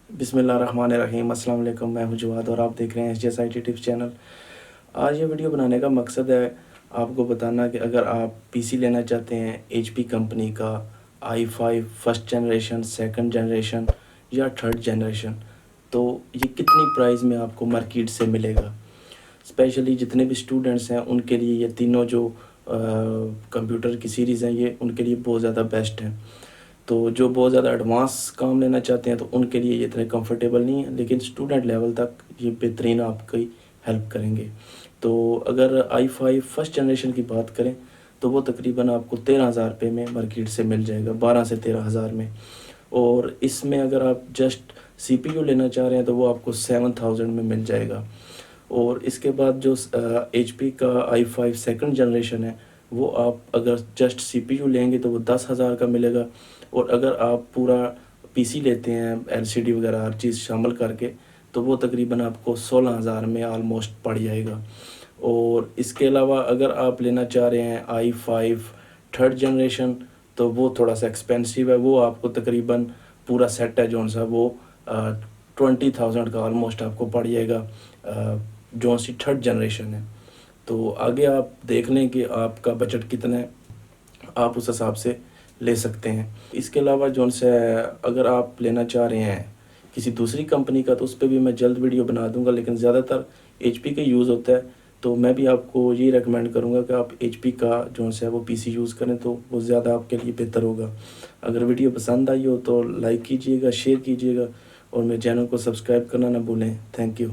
بسم اللہ الرحمن الرحیم۔ السلام علیکم، میں ہوں جواد اور آپ دیکھ رہے ہیں SJSIT ٹپس چینل۔ آج یہ ویڈیو بنانے کا مقصد ہے آپ کو بتانا کہ اگر آپ پی سی لینا چاہتے ہیں HP کمپنی کا i5 first generation, second generation یا تھرڈ جنریشن، تو یہ کتنی پرائز میں آپ کو مارکیٹ سے ملے گا۔ اسپیشلی جتنے بھی اسٹوڈنٹس ہیں ان کے لیے یہ تینوں جو کمپیوٹر کی سیریز ہیں یہ ان کے لیے بہت زیادہ بیسٹ ہیں۔ تو جو بہت زیادہ ایڈوانس کام لینا چاہتے ہیں تو ان کے لیے یہ اتنے کمفرٹیبل نہیں ہے، لیکن اسٹوڈنٹ لیول تک یہ بہترین آپ کی ہیلپ کریں گے۔ تو اگر i5 فرسٹ جنریشن کی بات کریں تو وہ تقریباً آپ کو 13,000 روپے میں مارکیٹ سے مل جائے گا، 12 سے 13,000 میں۔ اور اس میں اگر آپ جسٹ CPU لینا چاہ رہے ہیں تو وہ آپ کو 7,000 میں مل جائے گا۔ اور اس کے بعد جو HP کا i5 سیکنڈ جنریشن ہے وہ آپ اگر جسٹ CPU لیں گے تو وہ 10,000 کا ملے گا، اور اگر آپ پورا PC لیتے ہیں LCD وغیرہ ہر چیز شامل کر کے تو وہ تقریباً آپ کو 16,000 میں آلموسٹ پڑ جائے گا۔ اور اس کے علاوہ اگر آپ لینا چاہ رہے ہیں i5 تھرڈ جنریشن تو وہ تھوڑا سا ایکسپینسیو ہے، وہ آپ کو تقریباً پورا سیٹ ہے جون سا وہ 20,000 کا آلموسٹ آپ کو پڑ جائے گا، جون سی تھرڈ جنریشن ہے۔ تو آگے آپ دیکھ لیں کہ آپ کا بجٹ کتنا ہے، آپ اس حساب سے لے سکتے ہیں۔ اس کے علاوہ جون سے اگر آپ لینا چاہ رہے ہیں کسی دوسری کمپنی کا تو اس پہ بھی میں جلد ویڈیو بنا دوں گا، لیکن زیادہ تر HP کا یوز ہوتا ہے تو میں بھی آپ کو یہی ریکمینڈ کروں گا کہ آپ HP کا جون سے وہ PC یوز کریں تو وہ زیادہ آپ کے لیے بہتر ہوگا۔ اگر ویڈیو پسند آئی ہو تو لائک کیجیے گا، شیئر کیجیے گا اور میرے چینل کو سبسکرائب کرنا نہ بھولیں۔ Thank you.